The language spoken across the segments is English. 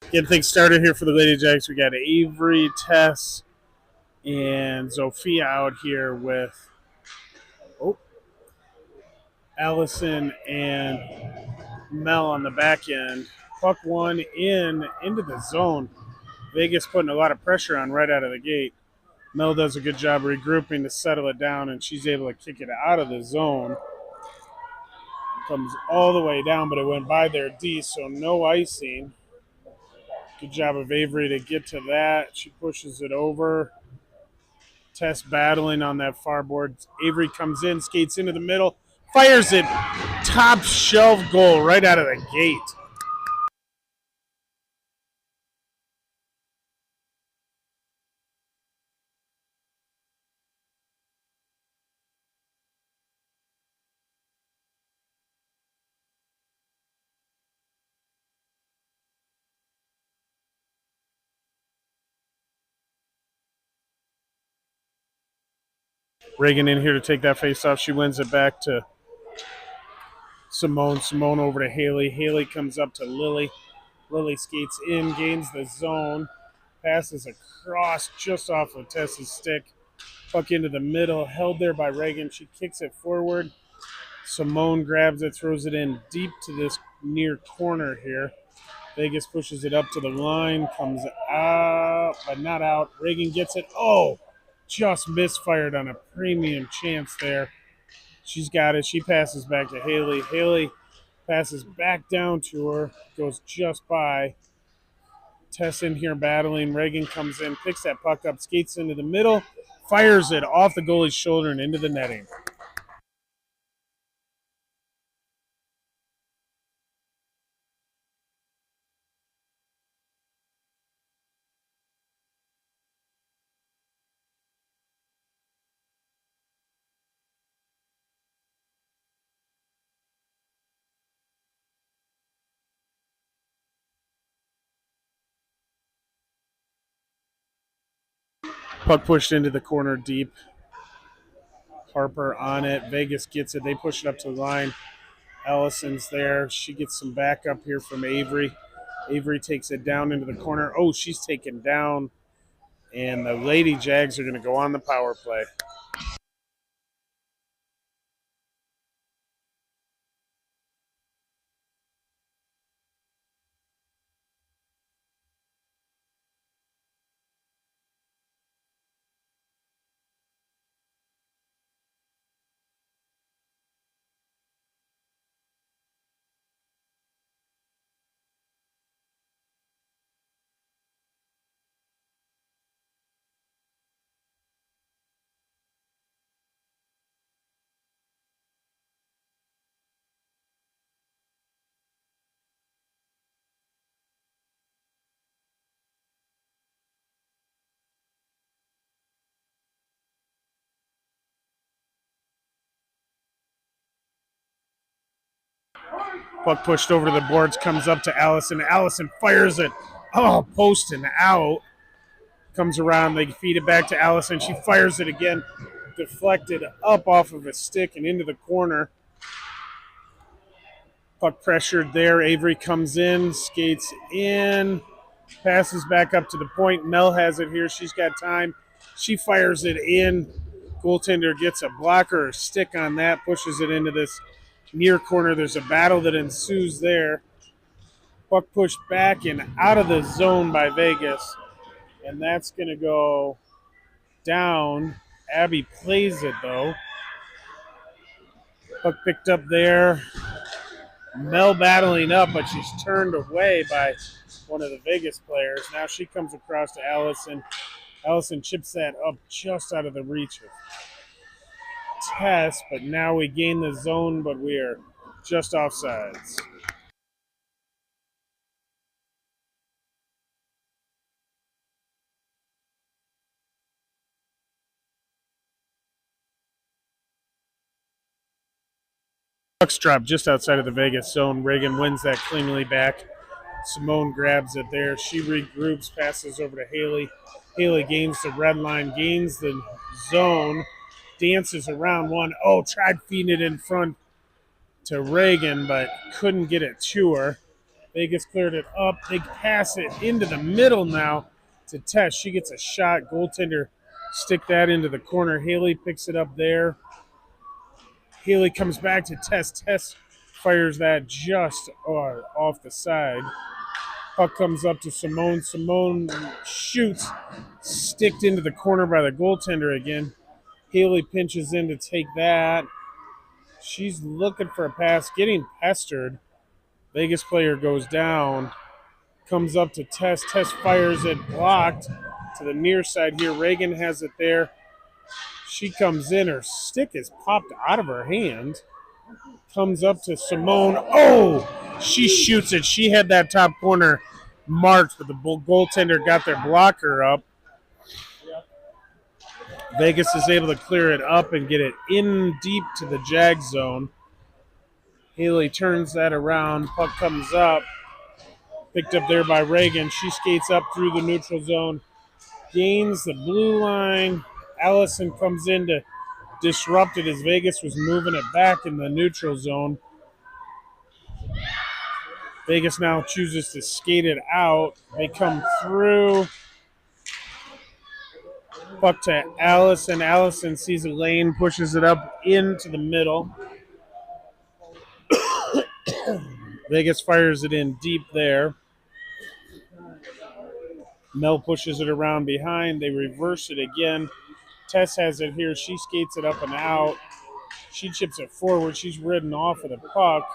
Getting things started here for the Lady Jags. We got Avery, Tess, and Zofia out here with oh, Allison and Mel on the back end. Puck one into the zone. Vegas putting a lot of pressure on right out of the gate. Mel does a good job regrouping to settle it down, and she's able to kick it out of the zone. Comes all the way down, but it went by their D, so no icing. Good job of Avery to get to that. She pushes it over. Tess battling on that far board. Avery comes in, skates into the middle, fires it. Top shelf goal right out of the gate. Reagan in here to take that face off. She wins it back to Simone. Simone over to Haley. Haley comes up to Lily. Lily skates in, gains the zone, passes across just off of Tess's stick. Puck into the middle, held there by Reagan. She kicks it forward. Simone grabs it, throws it in deep to this near corner here. Vegas pushes it up to the line, comes out, but not out. Reagan gets it. Oh, just misfired on a premium chance there. She's got it. She passes back to Haley. Haley passes back down to her, goes just by. Tess in here battling. Reagan comes in, picks that puck up, skates into the middle, fires it off the goalie's shoulder and into the netting. Puck pushed into the corner deep. Harper on it. Vegas gets it. They push it up to the line. Allison's there. She gets some backup here from Avery. Avery takes it down into the corner. Oh, she's taken down. And the Lady Jags are going to go on the power play. Puck pushed over to the boards, comes up to Allison. Allison fires it. Oh, post and out. Comes around, they feed it back to Allison. She fires it again, deflected up off of a stick and into the corner. Puck pressured there. Avery comes in, skates in, passes back up to the point. Mel has it here. She's got time. She fires it in. Goaltender gets a blocker or stick on that, pushes it into this near corner. There's a battle that ensues there. Puck pushed back and out of the zone by Vegas. And that's going to go down. Abby plays it, though. Puck picked up there. Mel battling up, but she's turned away by one of the Vegas players. Now she comes across to Allison. Allison chips that up just out of the reach of Tess, but now we gain the zone, but we are just offsides. Puck's dropped just outside of the Vegas zone. Reagan wins that cleanly back. Simone grabs it there. She regroups, passes over to Haley. Haley gains the red line, gains the zone, dances around one. Oh, tried feeding it in front to Reagan, but couldn't get it to her. Vegas cleared it up. They pass it into the middle now to Tess. She gets a shot. Goaltender stick that into the corner. Haley picks it up there. Haley comes back to Tess. Tess fires that just off the side. Puck comes up to Simone. Simone shoots, sticked into the corner by the goaltender again. Haley pinches in to take that. She's looking for a pass, getting pestered. Vegas player goes down, comes up to Tess. Tess fires it, blocked to the near side here. Reagan has it there. She comes in. Her stick is popped out of her hand. Comes up to Simone. Oh, she shoots it. She had that top corner marked, but the goaltender got their blocker up. Vegas is able to clear it up and get it in deep to the Jags zone. Haley turns that around. Puck comes up. Picked up there by Reagan. She skates up through the neutral zone. Gains the blue line. Allison comes in to disrupt it as Vegas was moving it back in the neutral zone. Vegas now chooses to skate it out. They come through. Puck to Allison. Allison sees a lane, pushes it up into the middle. Vegas fires it in deep there. Mel pushes it around behind. They reverse it again. Tess has it here. She skates it up and out. She chips it forward. She's ridden off of the puck.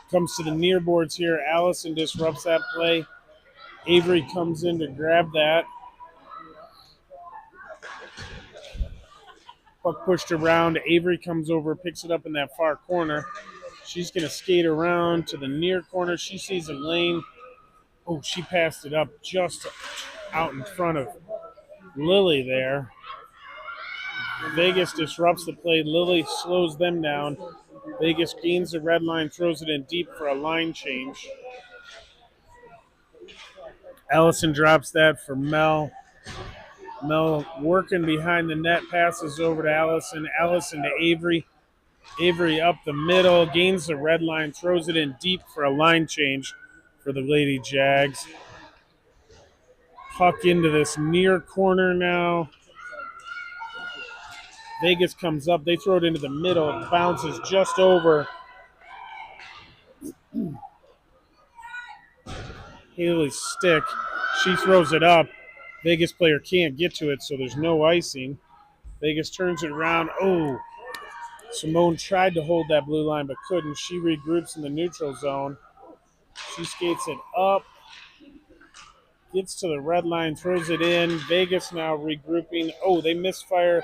Comes to the near boards here. Allison disrupts that play. Avery comes in to grab that. Puck pushed around. Avery comes over, picks it up in that far corner. She's going to skate around to the near corner. She sees a lane. Oh, she passed it up just out in front of Lily there. Vegas disrupts the play. Lily slows them down. Vegas gains the red line, throws it in deep for a line change. Allison drops that for Mel. Mel working behind the net, passes over to Allison. Allison to Avery. Avery up the middle, gains the red line, throws it in deep for a line change for the Lady Jags. Puck into this near corner now. Vegas comes up. They throw it into the middle. It bounces just over Haley's stick. She throws it up. Vegas player can't get to it, so there's no icing. Vegas turns it around. Oh, Simone tried to hold that blue line but couldn't. She regroups in the neutral zone. She skates it up, gets to the red line, throws it in. Vegas now regrouping. Oh, they misfire,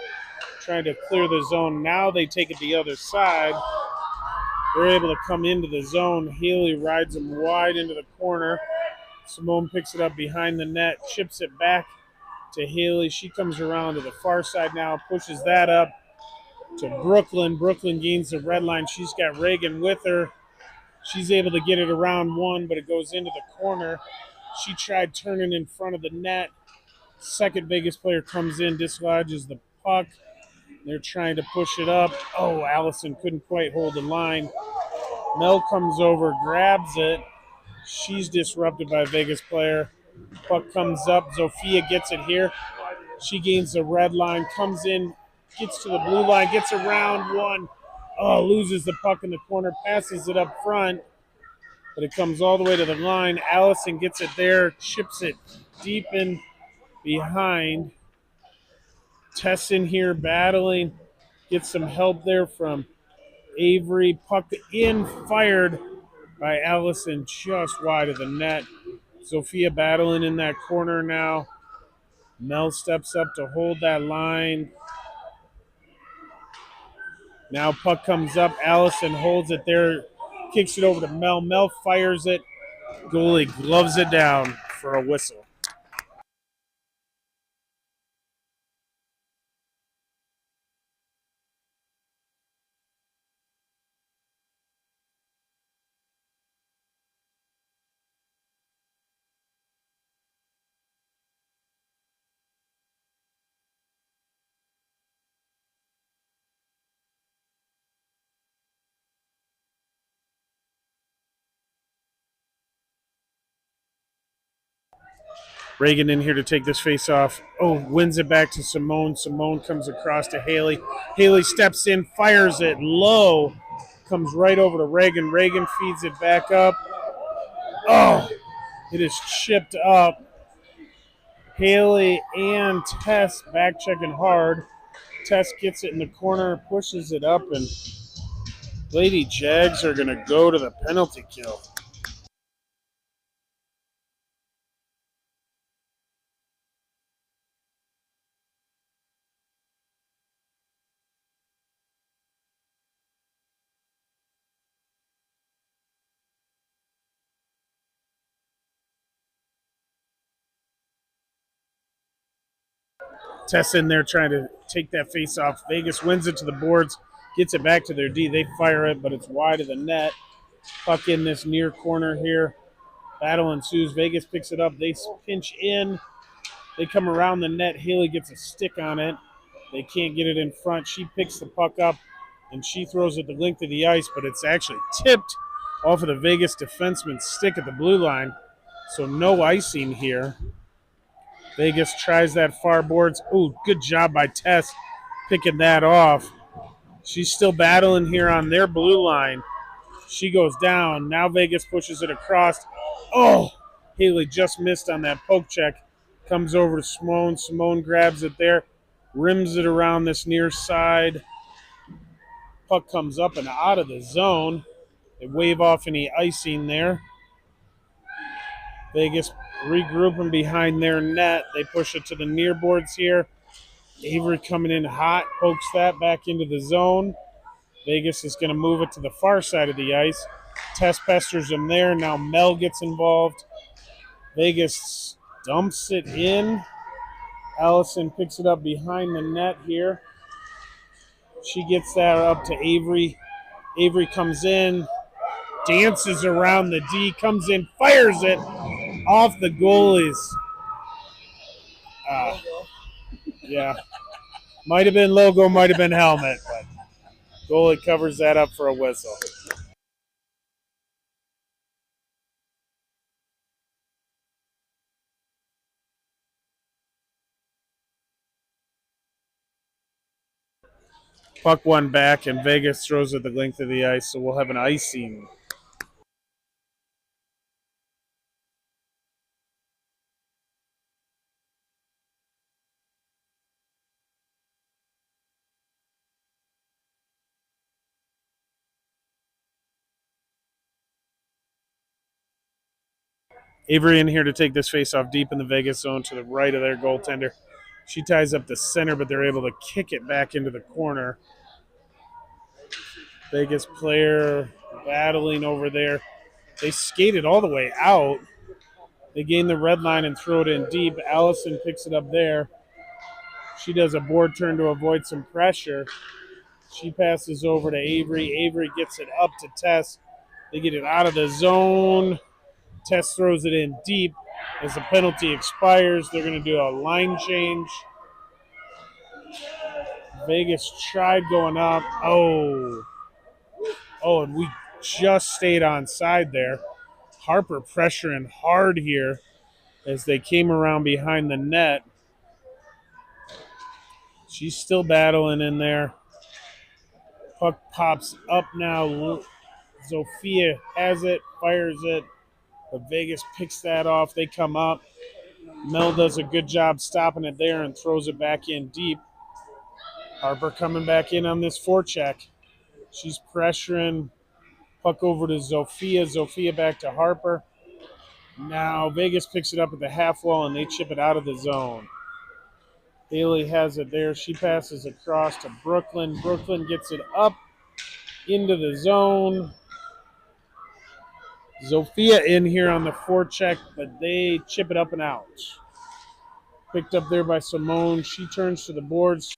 trying to clear the zone. Now they take it the other side. They're able to come into the zone. Haley rides them wide into the corner. Simone picks it up behind the net, chips it back to Haley. She comes around to the far side now, pushes that up to Brooklyn. Brooklyn gains the red line. She's got Reagan with her. She's able to get it around one, but it goes into the corner. She tried turning in front of the net. Second Vegas player comes in, dislodges the puck. They're trying to push it up. Oh, Allison couldn't quite hold the line. Mel comes over, grabs it. She's disrupted by a Vegas player. Puck comes up. Zofia gets it here. She gains the red line, comes in, gets to the blue line, gets around one. Oh, loses the puck in the corner, passes it up front, but it comes all the way to the line. Allison gets it there, chips it deep in behind. Tess in here battling, gets some help there from Avery. Puck in, fired by Allison just wide of the net. Sophia battling in that corner now. Mel steps up to hold that line. Now puck comes up. Allison holds it there, kicks it over to Mel. Mel fires it. Goalie gloves it down for a whistle. Reagan in here to take this face off. Oh, wins it back to Simone. Simone comes across to Haley. Haley steps in, fires it low. Comes right over to Reagan. Reagan feeds it back up. Oh, it is chipped up. Haley and Tess back checking hard. Tess gets it in the corner, pushes it up, and Lady Jags are going to go to the penalty kill. Tess in there trying to take that face off. Vegas wins it to the boards, gets it back to their D. They fire it, but it's wide of the net. Puck in this near corner here. Battle ensues. Vegas picks it up. They pinch in. They come around the net. Haley gets a stick on it. They can't get it in front. She picks the puck up, and she throws it the length of the ice, but it's actually tipped off of the Vegas defenseman's stick at the blue line. So no icing here. Vegas tries that far boards. Ooh, good job by Tess picking that off. She's still battling here on their blue line. She goes down. Now Vegas pushes it across. Oh, Haley just missed on that poke check. Comes over to Simone. Simone grabs it there. Rims it around this near side. Puck comes up and out of the zone. They wave off any icing there. Vegas regrouping behind their net. They push it to the near boards here. Avery coming in hot, pokes that back into the zone. Vegas is going to move it to the far side of the ice. Tess pesters him there. Now Mel gets involved. Vegas dumps it in. Allison picks it up behind the net here. She gets that up to Avery. Avery comes in, dances around the D, comes in, fires it off the goalies. Yeah. Might have been logo, might have been helmet, but goalie covers that up for a whistle. Puck one back, and Vegas throws it the length of the ice, so we'll have an icing. Avery in here to take this face off deep in the Vegas zone to the right of their goaltender. She ties up the center, but they're able to kick it back into the corner. Vegas player battling over there. They skated all the way out. They gain the red line and throw it in deep. Allison picks it up there. She does a board turn to avoid some pressure. She passes over to Avery. Avery gets it up to Tess. They get it out of the zone. Tess throws it in deep. As the penalty expires, they're going to do a line change. Vegas tried going up. Oh, and we just stayed on side there. Harper pressuring hard here as they came around behind the net. She's still battling in there. Puck pops up now. Zofia has it, fires it, but Vegas picks that off. They come up. Mel does a good job stopping it there and throws it back in deep. Harper coming back in on this forecheck. She's pressuring. Puck over to Zofia. Zofia back to Harper. Now Vegas picks it up at the half wall and they chip it out of the zone. Haley has it there. She passes across to Brooklyn. Brooklyn gets it up into the zone. Zofia in here on the forecheck, but they chip it up and out. Picked up there by Simone. She turns to the boards.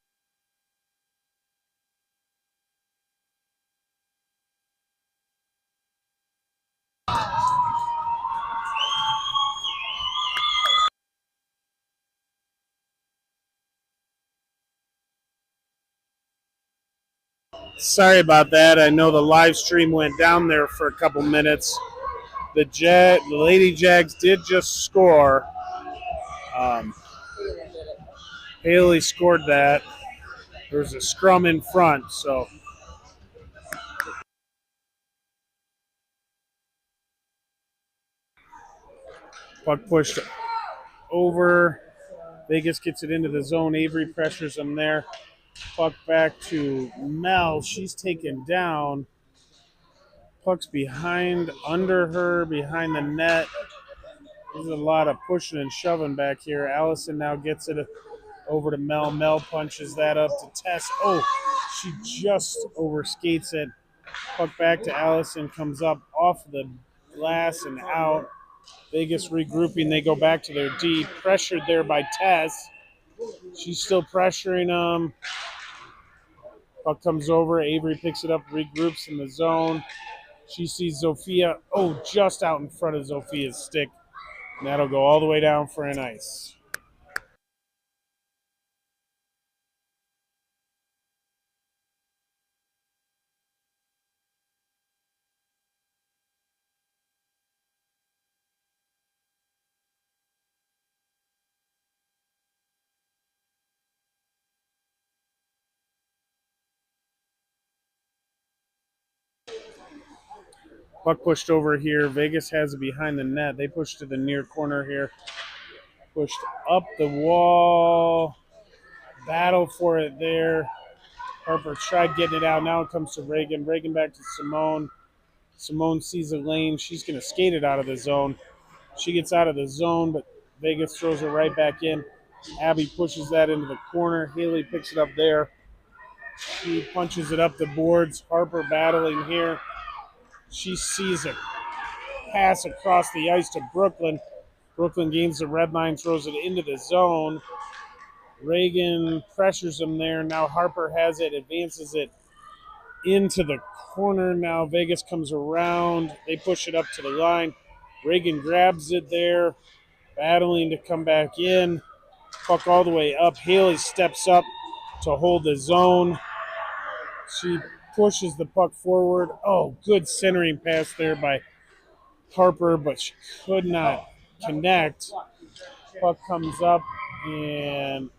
Sorry about that. I know the live stream went down there for a couple minutes. The Lady Jags did just score. Um, Haley scored that. There was a scrum in front, so puck pushed over. Vegas gets it into the zone. Avery pressures them there. Puck back to Mel. She's taken down. Puck's behind, under her, behind the net. There's a lot of pushing and shoving back here. Allison now gets it over to Mel. Mel punches that up to Tess. Oh, she just overskates it. Puck back to Allison, comes up off the glass and out. Vegas regrouping. They go back to their D. Pressured there by Tess. She's still pressuring them. Puck comes over. Avery picks it up, regroups in the zone. She sees Zofia. Oh, just out in front of Zofia's stick. And that'll go all the way down for an ice. Puck pushed over here. Vegas has it behind the net. They push to the near corner here. Pushed up the wall. Battle for it there. Harper tried getting it out. Now it comes to Reagan. Reagan back to Simone. Simone sees a lane. She's going to skate it out of the zone. She gets out of the zone, but Vegas throws it right back in. Abby pushes that into the corner. Haley picks it up there. She punches it up the boards. Harper battling here. She sees a pass across the ice to Brooklyn. Brooklyn gains the red line, throws it into the zone. Reagan pressures him there. Now Harper has it, advances it into the corner. Now Vegas comes around. They push it up to the line. Reagan grabs it there, battling to come back in. Puck all the way up. Haley steps up to hold the zone. She pushes the puck forward. Oh, good centering pass there by Harper, but she could not connect. Puck comes up, and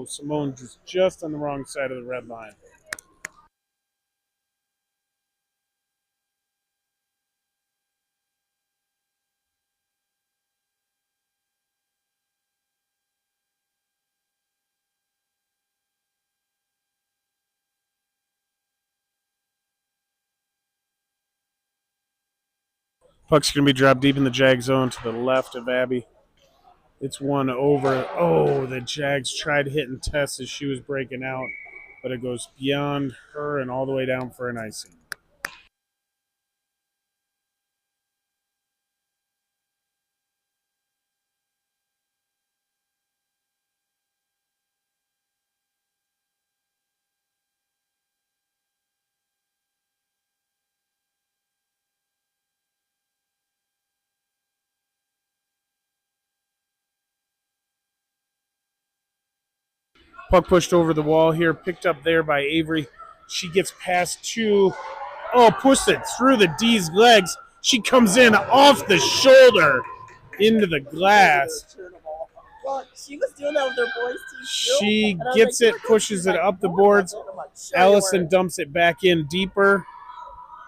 Simone just on the wrong side of the red line. Puck's going to be dropped deep in the Jag zone to the left of Abby. It's one over. Oh, the Jags tried hitting Tess as she was breaking out, but it goes beyond her and all the way down for an icing. Puck pushed over the wall here, picked up there by Avery. She gets past two. Oh, pushed it through the D's legs. She comes in off the shoulder into the glass. Well, she was doing that with her boys too. She gets it, pushes it up the boards. Allison dumps it back in deeper.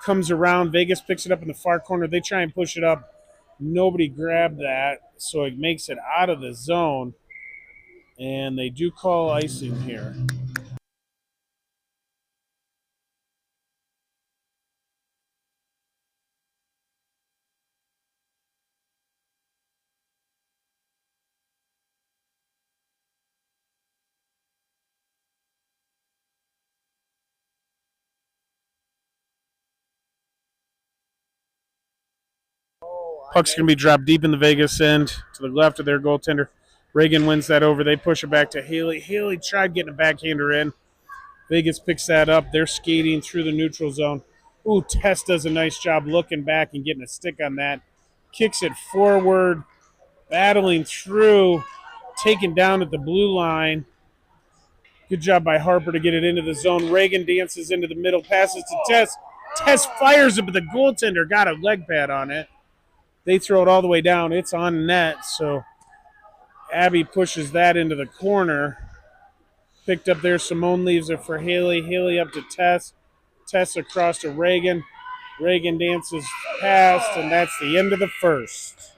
Comes around. Vegas picks it up in the far corner. They try and push it up. Nobody grabbed that, so it makes it out of the zone. And they do call icing here. Puck's going to be dropped deep in the Vegas end to the left of their goaltender. Reagan wins that over. They push it back to Haley. Haley tried getting a backhander in. Vegas picks that up. They're skating through the neutral zone. Ooh, Tess does a nice job looking back and getting a stick on that. Kicks it forward, battling through, taken down at the blue line. Good job by Harper to get it into the zone. Reagan dances into the middle, passes to Tess. Tess fires it, but the goaltender got a leg pad on it. They throw it all the way down. It's on net, so Abby pushes that into the corner. Picked up there. Simone leaves it for Haley. Haley up to Tess. Tess across to Reagan. Reagan dances past, and that's the end of the first.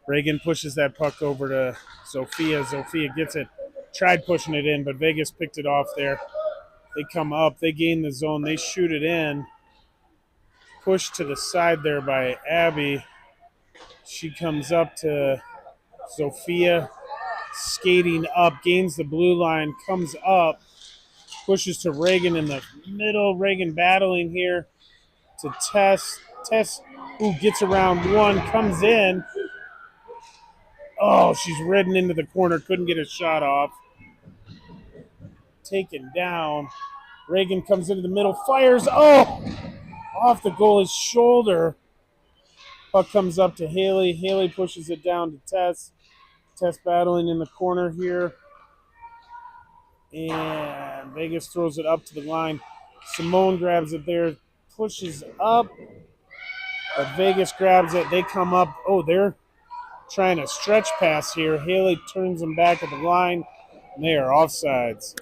Reagan pushes that puck over to Sophia. Sophia gets it. Tried pushing it in, but Vegas picked it off there. They come up. They gain the zone. They shoot it in. Pushed to the side there by Abby. She comes up to Sophia. Skating up. Gains the blue line. Comes up. Pushes to Reagan in the middle. Reagan battling here to Tess. Tess, who gets around one, comes in. Oh, she's ridden into the corner. Couldn't get a shot off. Taken down. Reagan comes into the middle. Fires. Oh, off the goalie's shoulder. Puck comes up to Haley. Haley pushes it down to Tess. Tess battling in the corner here. And Vegas throws it up to the line. Simone grabs it there. Pushes up. But Vegas grabs it. They come up. Oh, they're trying to stretch pass here. Haley turns them back at the line. And they are offsides.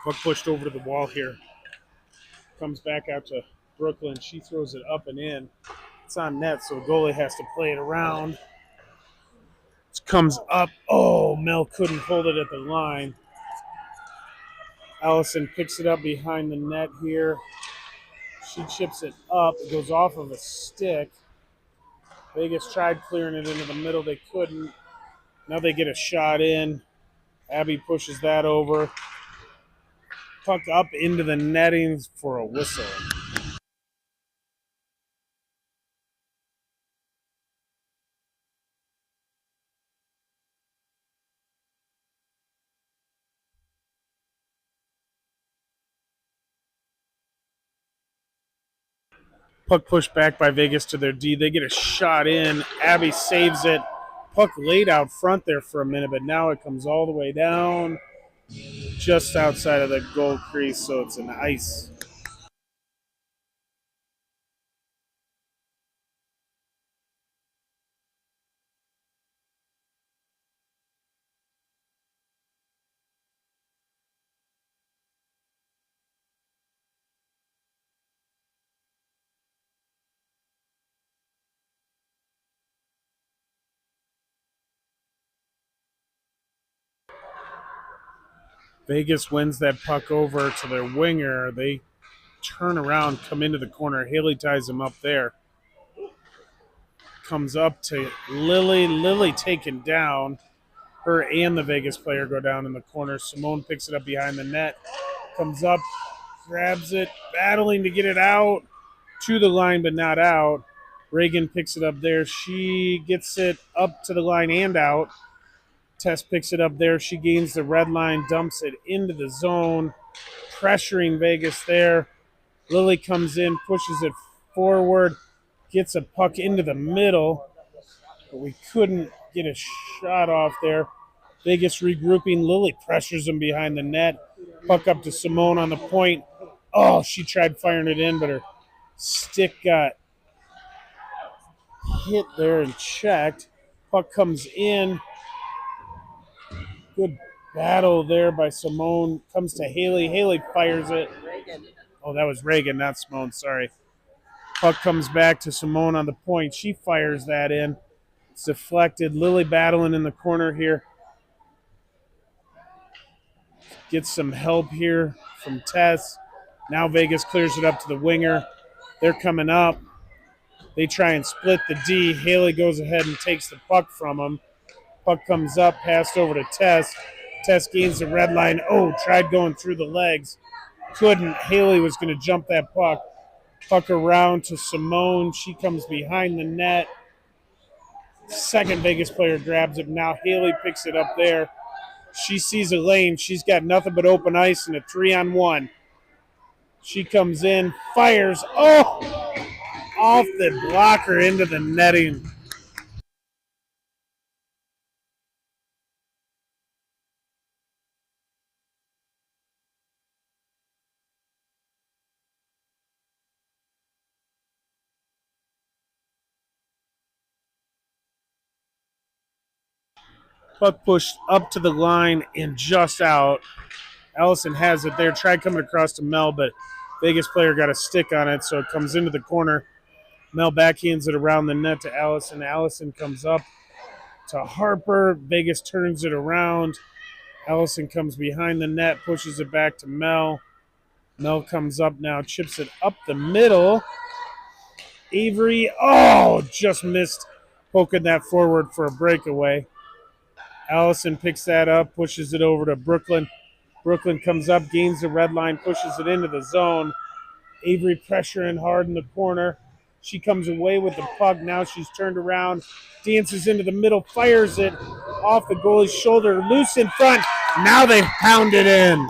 Puck pushed over to the wall here. Comes back out to Brooklyn. She throws it up and in. It's on net, so the goalie has to play it around. It comes up. Oh, Mel couldn't hold it at the line. Allison picks it up behind the net here. She chips it up. It goes off of a stick. Vegas tried clearing it into the middle. They couldn't. Now they get a shot in. Abby pushes that over. Puck up into the nettings for a whistle. Puck pushed back by Vegas to their D. They get a shot in. Abby saves it. Puck laid out front there for a minute, but now it comes all the way down just outside of the goal crease, so it's an ice. Vegas wins that puck over to their winger. They turn around, come into the corner. Haley ties him up there. Comes up to Lily. Lily taken down. Her and the Vegas player go down in the corner. Simone picks it up behind the net. Comes up, grabs it, battling to get it out to the line, but not out. Reagan picks it up there. She gets it up to the line and out. Tess picks it up there. She gains the red line, dumps it into the zone, pressuring Vegas there. Lily comes in, pushes it forward, gets a puck into the middle, but we couldn't get a shot off there. Vegas regrouping. Lily pressures him behind the net. Puck up to Simone on the point. Oh, she tried firing it in, but her stick got hit there and checked. Puck comes in. Good battle there by Simone. Comes to Haley. Haley fires it. Reagan. Oh, that was Reagan, not Simone. Sorry. Puck comes back to Simone on the point. She fires that in. It's deflected. Lily battling in the corner here. Gets some help here from Tess. Now Vegas clears it up to the winger. They're coming up. They try and split the D. Haley goes ahead and takes the puck from him. Puck comes up, passed over to Tess. Tess gains the red line. Oh, tried going through the legs. Couldn't. Haley was going to jump that puck. Puck around to Simone. She comes behind the net. Second Vegas player grabs it. Now Haley picks it up there. She sees a lane. She's got nothing but open ice and a 3-on-1. She comes in, fires. Oh! Off the blocker into the netting. Puck pushed up to the line and just out. Allison has it there. Tried coming across to Mel, but Vegas player got a stick on it, so it comes into the corner. Mel backhands it around the net to Allison. Allison comes up to Harper. Vegas turns it around. Allison comes behind the net, pushes it back to Mel. Mel comes up now, chips it up the middle. Avery, oh, just missed poking that forward for a breakaway. Allison picks that up, pushes it over to Brooklyn. Brooklyn comes up, gains the red line, pushes it into the zone. Avery pressuring hard in the corner. She comes away with the puck. Now she's turned around, dances into the middle, fires it off the goalie's shoulder, loose in front. Now they pound it in.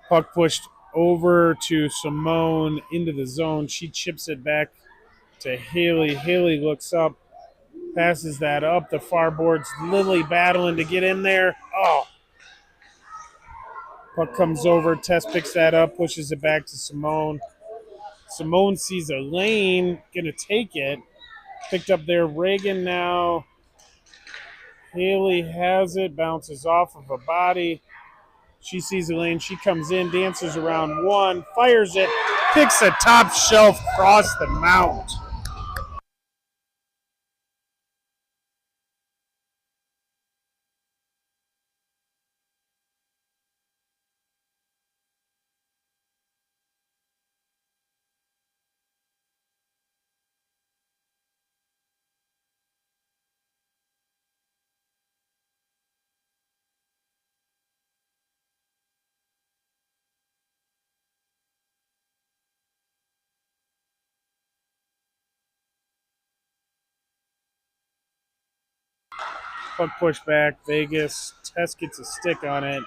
Puck pushed over to Simone into the zone. She chips it back to Haley. Haley looks up, passes that up the far boards. Lily battling to get in there. Oh. Puck comes over. Tess picks that up, pushes it back to Simone. Simone sees a lane, gonna take it. Picked up there. Reagan now. Haley has it, bounces off of a body. She sees a lane. She comes in, dances around one, fires it, picks a top shelf across the mount. Puck pushed back. Vegas. Tess gets a stick on it.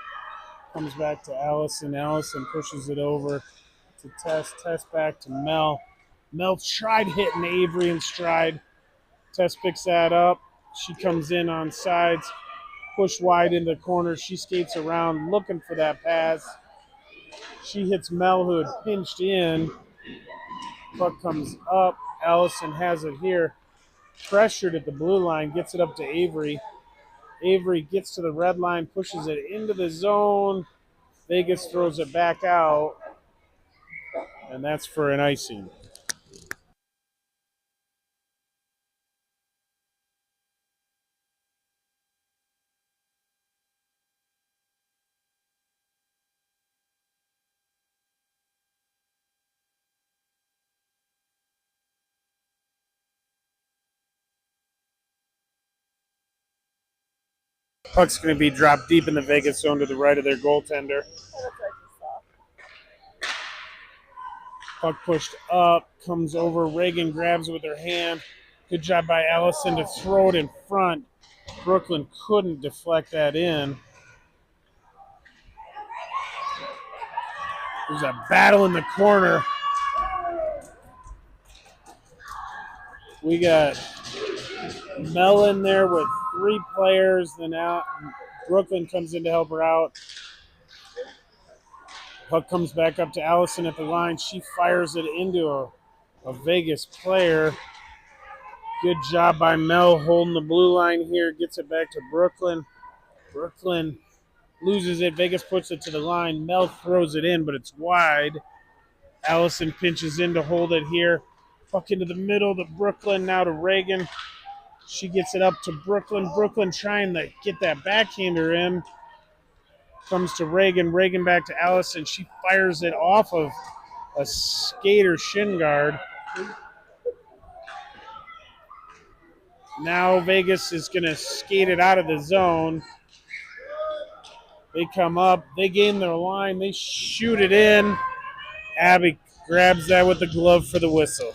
Comes back to Allison. Allison pushes it over to Tess. Tess back to Mel. Mel tried hitting Avery in stride. Tess picks that up. She comes in on sides, push wide into the corner. She skates around looking for that pass. She hits Mel, who had pinched in. Puck comes up. Allison has it here. Pressured at the blue line, gets it up to Avery. Avery gets to the red line, pushes it into the zone. Vegas throws it back out, and that's for an icing. Puck's going to be dropped deep in the Vegas zone to the right of their goaltender. Puck pushed up, comes over. Reagan grabs it with her hand. Good job by Allison to throw it in front. Brooklyn couldn't deflect that in. There's a battle in the corner. We got Mel in there with 3 players. Then out, Brooklyn comes in to help her out. Puck comes back up to Allison at the line. She fires it into a Vegas player. Good job by Mel holding the blue line here. Gets it back to Brooklyn. Brooklyn loses it. Vegas puts it to the line. Mel throws it in, but it's wide. Allison pinches in to hold it here. Puck into the middle to Brooklyn. Now to Reagan. She gets it up to Brooklyn. Brooklyn trying to get that backhander in. Comes to Reagan. Reagan back to Allison. She fires it off of a skater shin guard. Now Vegas is going to skate it out of the zone. They come up. They gain their line. They shoot it in. Abby grabs that with the glove for the whistle.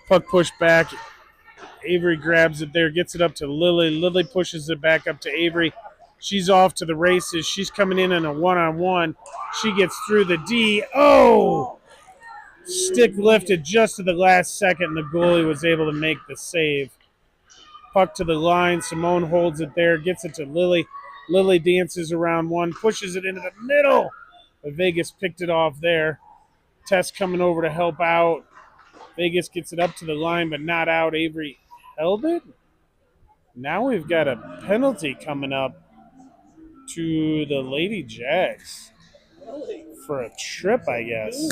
Puck pushed back. Avery grabs it there, gets it up to Lily. Lily pushes it back up to Avery. She's off to the races. She's coming in a one-on-one. She gets through the D. Oh! Stick lifted just to the last second, and the goalie was able to make the save. Puck to the line. Simone holds it there, gets it to Lily. Lily dances around one, pushes it into the middle. But Vegas picked it off there. Tess coming over to help out. Vegas gets it up to the line, but not out. Avery held it. Now we've got a penalty coming up to the Lady Jags for a trip, I guess.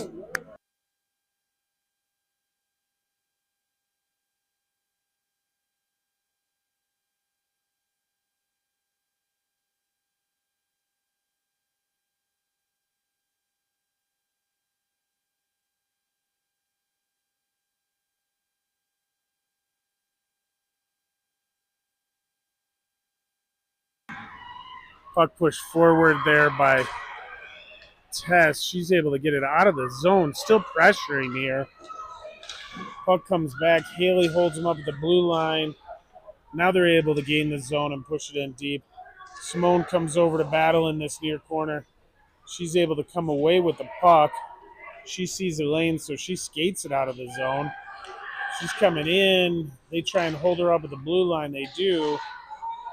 Puck pushed forward there by Tess. She's able to get it out of the zone, still pressuring here. Puck comes back. Haley holds him up at the blue line. Now they're able to gain the zone and push it in deep. Simone comes over to battle in this near corner. She's able to come away with the puck. She sees the lane, so she skates it out of the zone. She's coming in. They try and hold her up at the blue line. They do.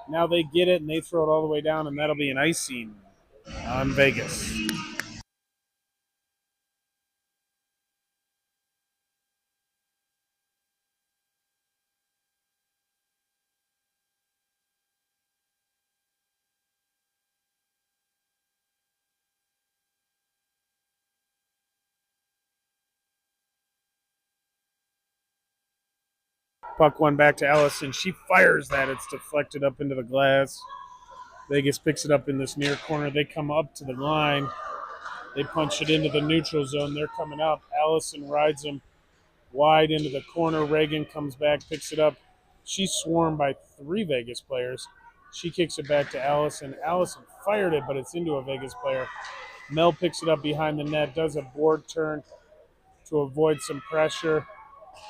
Now they get it, and they throw it all the way down, and that'll be an icing on Vegas. Puck one back to Allison. She fires that. It's deflected up into the glass. Vegas picks it up in this near corner. They come up to the line. They punch it into the neutral zone. They're coming up. Allison rides them wide into the corner. Reagan comes back, picks it up. She's swarmed by 3 Vegas players. She kicks it back to Allison. Allison fired it, but it's into a Vegas player. Mel picks it up behind the net, does a board turn, to avoid some pressure.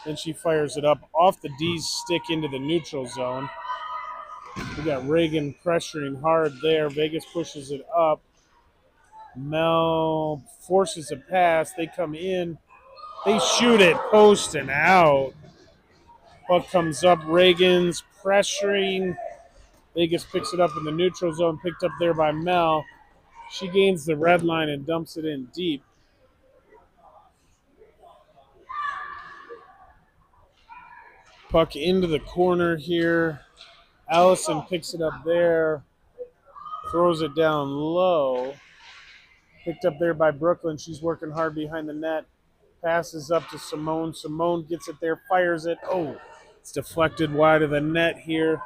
Then she fires it up off the D's stick into the neutral zone. We got Reagan pressuring hard there. Vegas pushes it up. Mel forces a pass. They come in. They shoot it post and out. Puck comes up. Reagan's pressuring. Vegas picks it up in the neutral zone. Picked up there by Mel. She gains the red line and dumps it in deep. Puck into the corner here. Allison picks it up there. Throws it down low. Picked up there by Brooklyn. She's working hard behind the net. Passes up to Simone. Simone gets it there, fires it. Oh, it's deflected wide of the net here.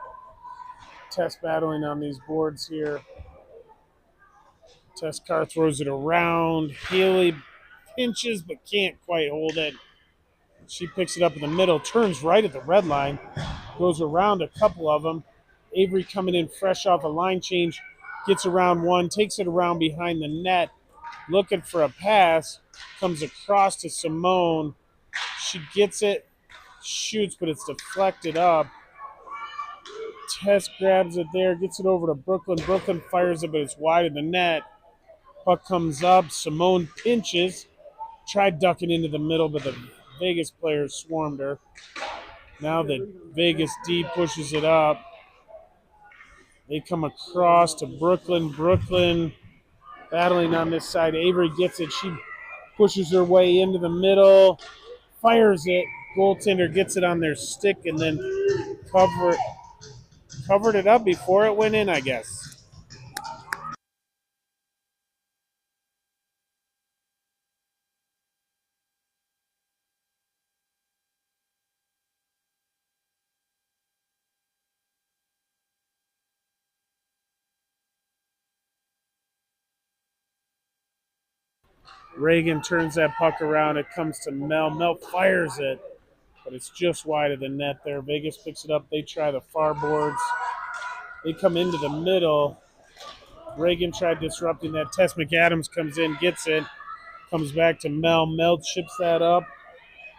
Tess battling on these boards here. Tess Carr throws it around. Haley pinches but can't quite hold it. She picks it up in the middle, turns right at the red line, goes around a couple of them. Avery coming in fresh off a line change, gets around one, takes it around behind the net, looking for a pass, comes across to Simone. She gets it, shoots, but it's deflected up. Tess grabs it there, gets it over to Brooklyn. Brooklyn fires it, but it's wide of the net. Puck comes up. Simone pinches. Tried ducking into the middle, but the Vegas players swarmed her. Now the Vegas D pushes it up. They come across to Brooklyn. Brooklyn battling on this side. Avery gets it. She pushes her way into the middle. Fires it. Goaltender gets it on their stick and then covered it up before it went in, I guess. Reagan turns that puck around. It comes to Mel. Mel fires it, but it's just wide of the net there. Vegas picks it up. They try the far boards. They come into the middle. Reagan tried disrupting that. Tess McAdams comes in, gets it, comes back to Mel. Mel chips that up,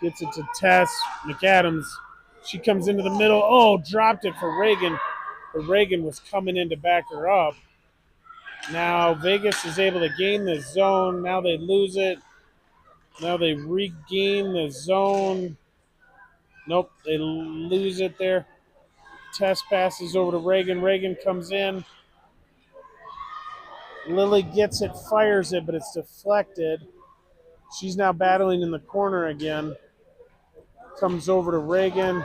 gets it to Tess McAdams. She comes into the middle. Oh, dropped it for Reagan. But Reagan was coming in to back her up. Now Vegas is able to gain the zone. Now they lose it. Now they regain the zone. Nope, they lose it there. Tess passes over to Reagan. Reagan comes in. Lily gets it, fires it, but it's deflected. She's now battling in the corner again. Comes over to Reagan.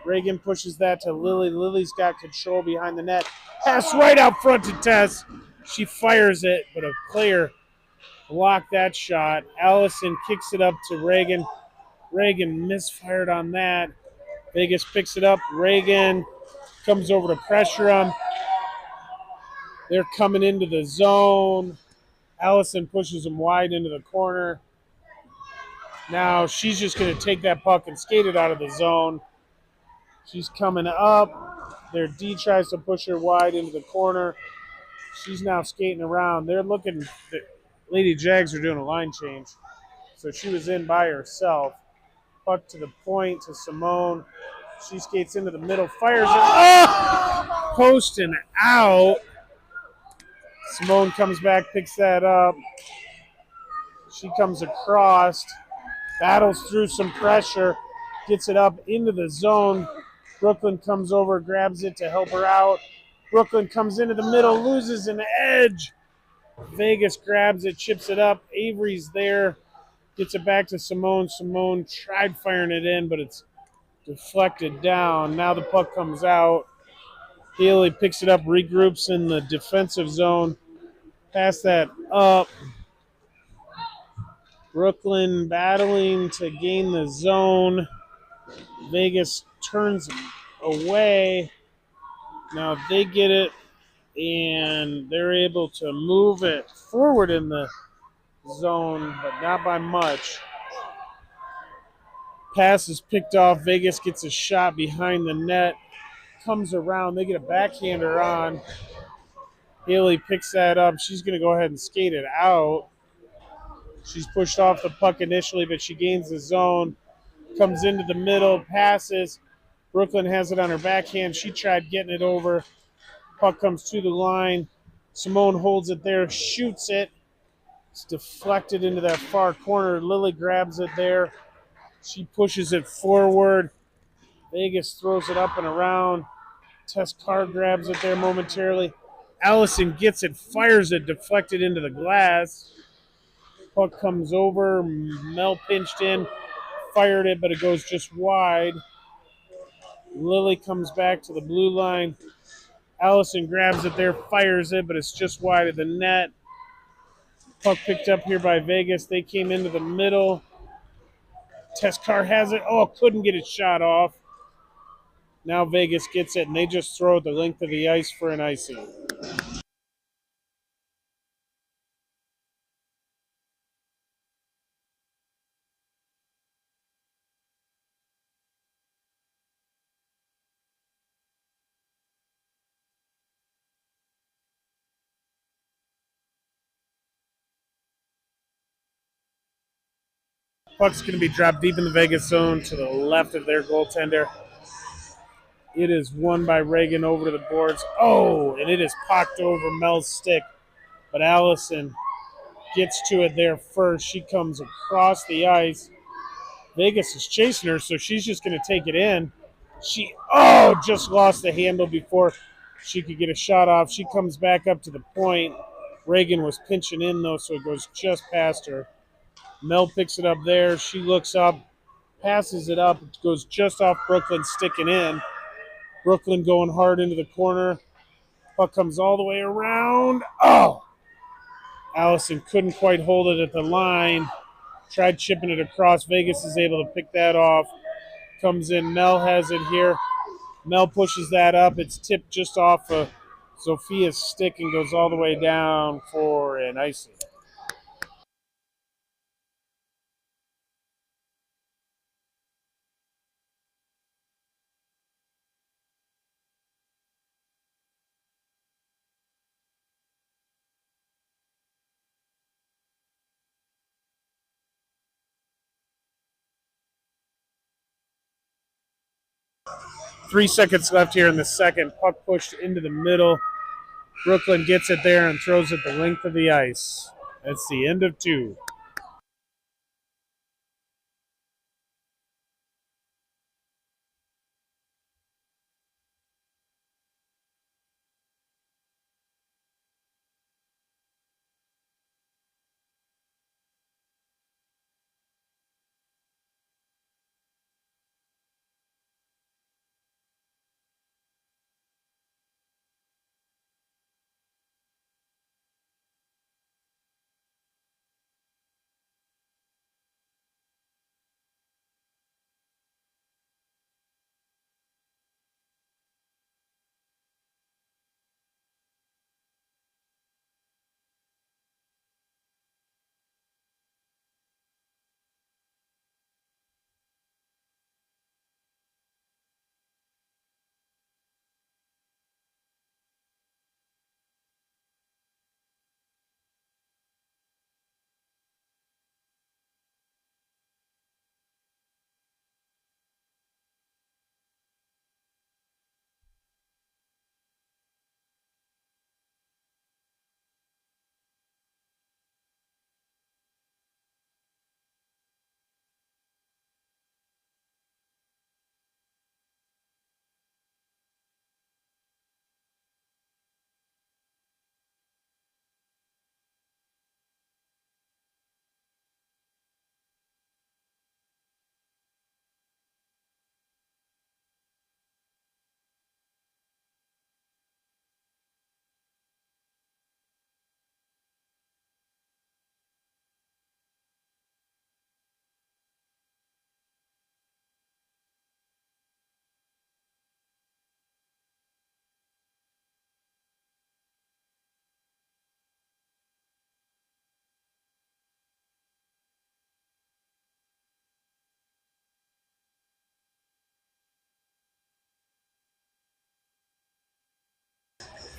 Reagan pushes that to Lily. Lily's got control behind the net. Pass right out front to Tess. She fires it, but a player blocked that shot. Allison kicks it up to Reagan. Reagan misfired on that. Vegas picks it up. Reagan comes over to pressure them. They're coming into the zone. Allison pushes them wide into the corner. Now she's just going to take that puck and skate it out of the zone. She's coming up. Their D tries to push her wide into the corner. She's now skating around. They're looking. The Lady Jags are doing a line change. So she was in by herself. Puck to the point to Simone. She skates into the middle, fires it. Oh! Post and out. Simone comes back, picks that up. She comes across, battles through some pressure, gets it up into the zone. Brooklyn comes over, grabs it to help her out. Brooklyn comes into the middle, loses an edge. Vegas grabs it, chips it up. Avery's there, gets it back to Simone. Simone tried firing it in, but it's deflected down. Now the puck comes out. Haley picks it up, regroups in the defensive zone. Pass that up. Brooklyn battling to gain the zone. Vegas turns away. Now they get it, and they're able to move it forward in the zone, but not by much. Pass is picked off. Vegas gets a shot behind the net. Comes around. They get a backhander on. Haley picks that up. She's going to go ahead and skate it out. She's pushed off the puck initially, but she gains the zone, comes into the middle, passes. Brooklyn has it on her backhand. She tried getting it over. Puck comes to the line. Simone holds it there, shoots it. It's deflected into that far corner. Lily grabs it there. She pushes it forward. Vegas throws it up and around. Tess Carr grabs it there momentarily. Allison gets it, fires it, deflected into the glass. Puck comes over. Mel pinched in, fired it, but it goes just wide. Lily comes back to the blue line. Allison grabs it there, fires it, but it's just wide of the net. Puck picked up here by Vegas. They came into the middle. Tess Carr has it. Oh, couldn't get it shot off. Now Vegas gets it, and they just throw it the length of the ice for an icing. Puck's going to be dropped deep in the Vegas zone to the left of their goaltender. It is won by Reagan over to the boards. Oh, and it is pocked over Mel's stick. But Allison gets to it there first. She comes across the ice. Vegas is chasing her, so she's just going to take it in. She, just lost the handle before she could get a shot off. She comes back up to the point. Reagan was pinching in, though, so it goes just past her. Mel picks it up there. She looks up, passes it up. It goes just off Brooklyn, sticking in. Brooklyn going hard into the corner. Puck comes all the way around. Oh! Allison couldn't quite hold it at the line. Tried chipping it across. Vegas is able to pick that off. Comes in. Mel has it here. Mel pushes that up. It's tipped just off of Sophia's stick and goes all the way down for an icing. Three seconds left here in the second. Puck pushed into the middle. Brooklyn gets it there and throws it the length of the ice. That's the end of two.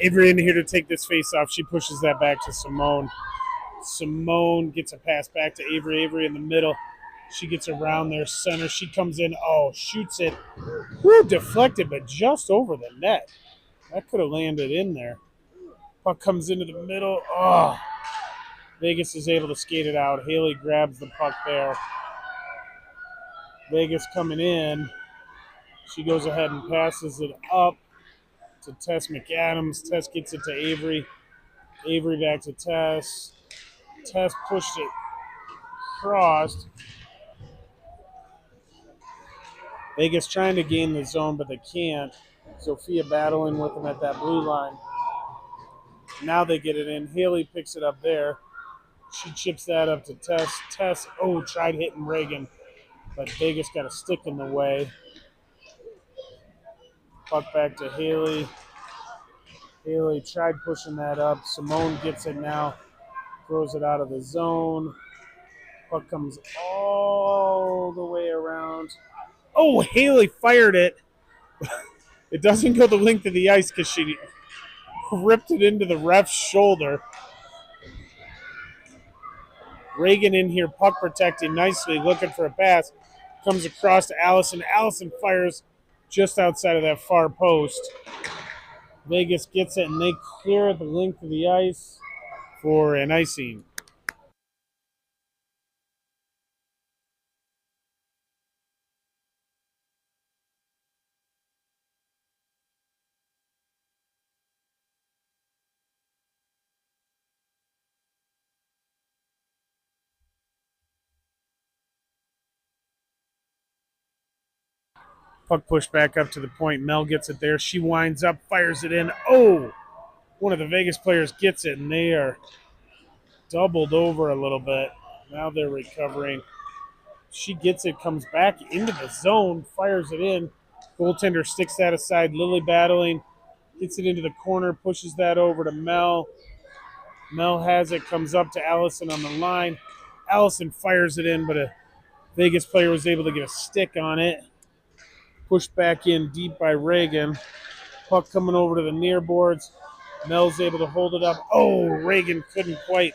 Avery in here to take this face off. She pushes that back to Simone. Simone gets a pass back to Avery. Avery in the middle. She gets around their center. She comes in. Oh, shoots it. Woo, deflected, but just over the net. That could have landed in there. Puck comes into the middle. Oh, Vegas is able to skate it out. Haley grabs the puck there. Vegas coming in. She goes ahead and passes it up to Tess McAdams. Tess gets it to Avery. Avery back to Tess. Tess pushed it crossed. Vegas trying to gain the zone, but they can't. Sophia battling with them at that blue line. Now they get it in. Haley picks it up there. She chips that up to Tess. Tess, oh, tried hitting Reagan, but Vegas got a stick in the way. Puck back to Haley. Haley tried pushing that up. Simone gets it now. Throws it out of the zone. Puck comes all the way around. Oh, Haley fired it. It doesn't go the length of the ice because she ripped it into the ref's shoulder. Reagan in here, puck protecting nicely, looking for a pass. Comes across to Allison. Allison fires just outside of that far post. Vegas gets it, and they clear the length of the ice for an icing. Puck pushed back up to the point. Mel gets it there. She winds up, fires it in. Oh! One of the Vegas players gets it, and they are doubled over a little bit. Now they're recovering. She gets it, comes back into the zone, fires it in. Goaltender sticks that aside. Lily battling, gets it into the corner, pushes that over to Mel. Mel has it, comes up to Allison on the line. Allison fires it in, but a Vegas player was able to get a stick on it. Pushed back in deep by Reagan. Puck coming over to the near boards. Mel's able to hold it up. Oh, Reagan couldn't quite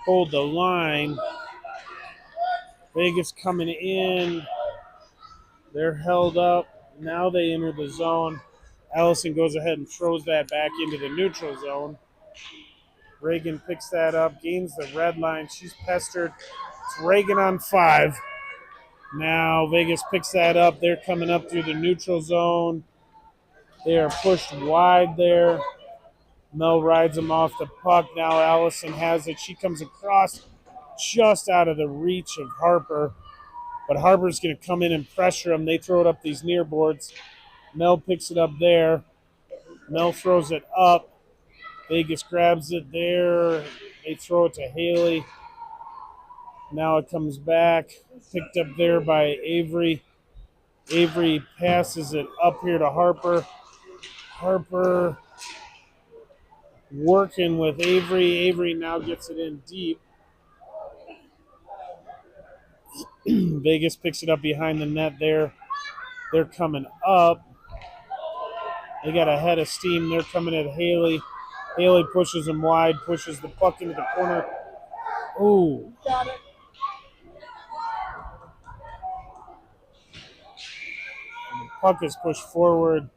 hold the line. Vegas coming in. They're held up. Now they enter the zone. Allison goes ahead and throws that back into the neutral zone. Reagan picks that up, gains the red line. She's pestered. It's Reagan on 5. Now Vegas picks that up. They're coming up through the neutral zone. They are pushed wide there. Mel rides them off the puck. Now Allison has it. She comes across just out of the reach of Harper. But Harper's going to come in and pressure them. They throw it up these near boards. Mel picks it up there. Mel throws it up. Vegas grabs it there. They throw it to Haley. Now it comes back. Picked up there by Avery. Avery passes it up here to Harper. Harper working with Avery. Avery now gets it in deep. Vegas picks it up behind the net there. They're coming up. They got a head of steam. They're coming at Haley. Haley pushes them wide, pushes the puck into the corner. Ooh. Got it. And the puck is pushed forward.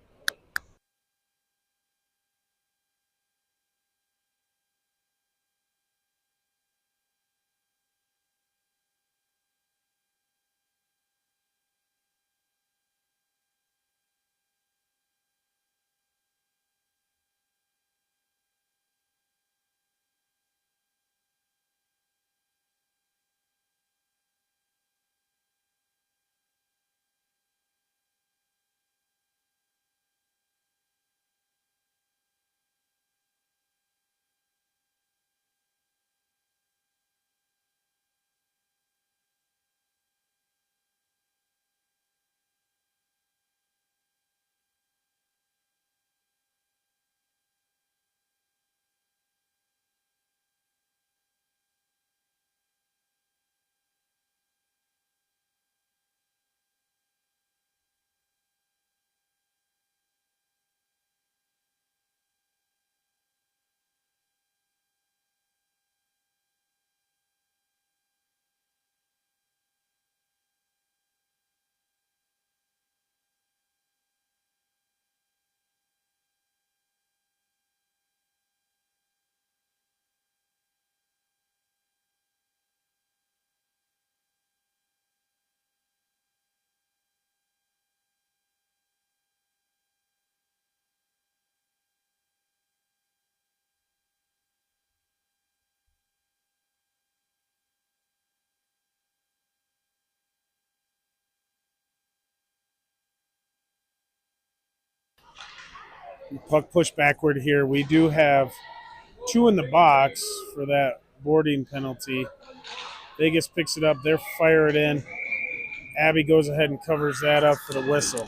Puck pushed backward here. We do have 2 in the box for that boarding penalty. Vegas picks it up. They're fire it in. Abby goes ahead and covers that up for the whistle.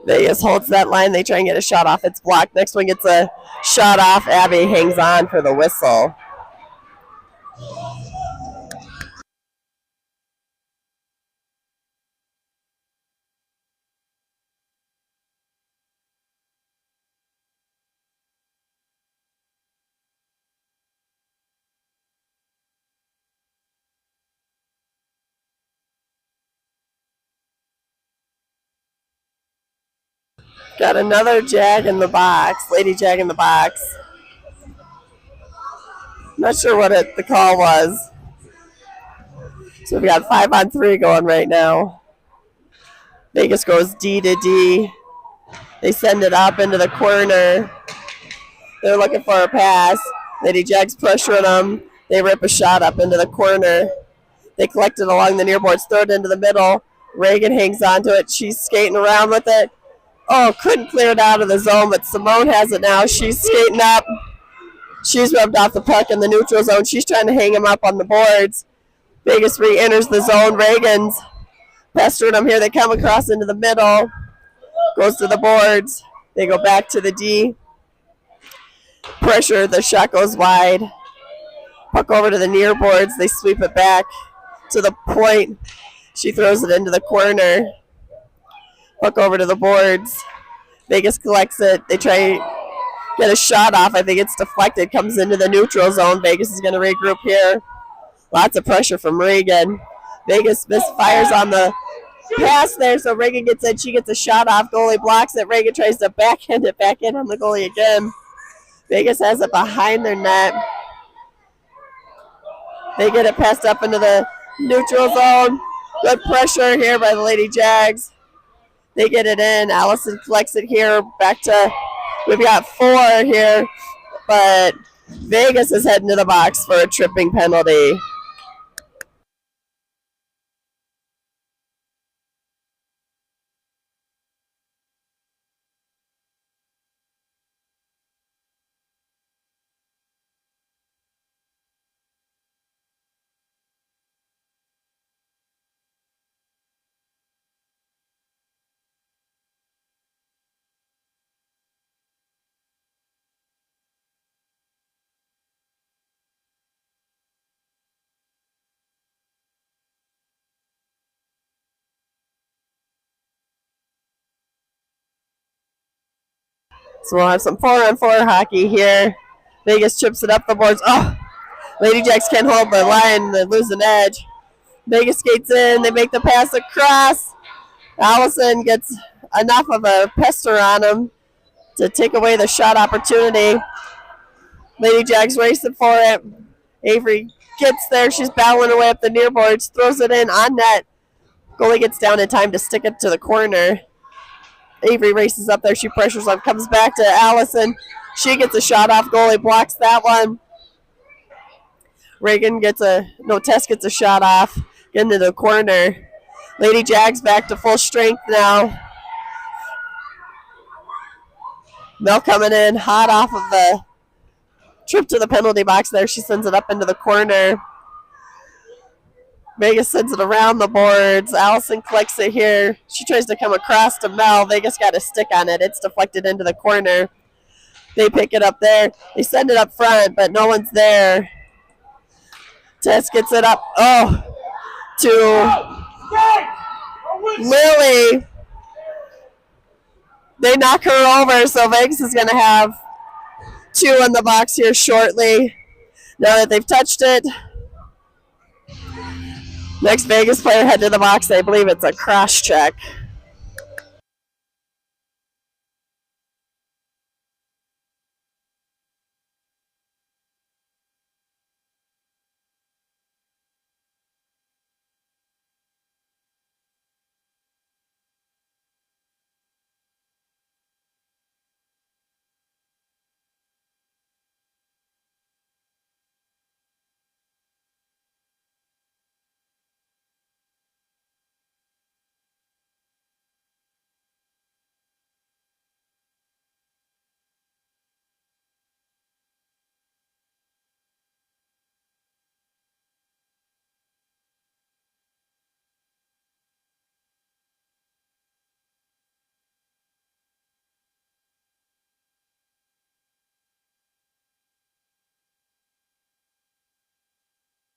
Vegas holds that line. They try and get a shot off. It's blocked. Next one gets a shot off. Abby hangs on for the whistle. Got another Jag in the box. Lady Jag in the box. Not sure what the call was. So we've got 5-on-3 going right now. Vegas goes D to D. They send it up into the corner. They're looking for a pass. Lady Jag's pressuring them. They rip a shot up into the corner. They collect it along the near boards, throw it into the middle. Reagan hangs onto it. She's skating around with it. Oh, couldn't clear it out of the zone, but Simone has it now. She's skating up. She's rubbed off the puck in the neutral zone. She's trying to hang him up on the boards. Vegas re-enters the zone. Reagan's pestering them here. They come across into the middle. Goes to the boards. They go back to the D. Pressure. The shot goes wide. Puck over to the near boards. They sweep it back to the point. She throws it into the corner. Puck over to the boards. Vegas collects it. They try get a shot off. I think it's deflected. Comes into the neutral zone. Vegas is going to regroup here. Lots of pressure from Reagan. Vegas misfires on the pass there, so Reagan gets it. She gets a shot off. Goalie blocks it. Reagan tries to backhand it back in on the goalie again. Vegas has it behind their net. They get it passed up into the neutral zone. Good pressure here by the Lady Jags. They get it in. Allison collects it here. Back to, we've got 4 here, but Vegas is heading to the box for a tripping penalty. So we'll have some 4-on-4 hockey here. Vegas chips it up the boards. Oh, Lady Jags can't hold the line. They lose an edge. Vegas skates in. They make the pass across. Allison gets enough of a pester on him to take away the shot opportunity. Lady Jags racing for it. Avery gets there. She's battling her way up the near boards. Throws it in on net. Goalie gets down in time to stick it to the corner. Avery races up there. She pressures up. Comes back to Allison. She gets a shot off. Goalie blocks that one. Reagan gets Tess gets a shot off. Getting to the corner. Lady Jags back to full strength now. Mel coming in hot off of the trip to the penalty box there. She sends it up into the corner. Vegas sends it around the boards. Allison collects it here. She tries to come across to Mel. Vegas got a stick on it. It's deflected into the corner. They pick it up there. They send it up front, but no one's there. Tess gets it up. Oh, to Lily. They knock her over, so Vegas is going to have 2 in the box here shortly. Now that they've touched it, next Vegas player head to the box. I believe it's a cross check.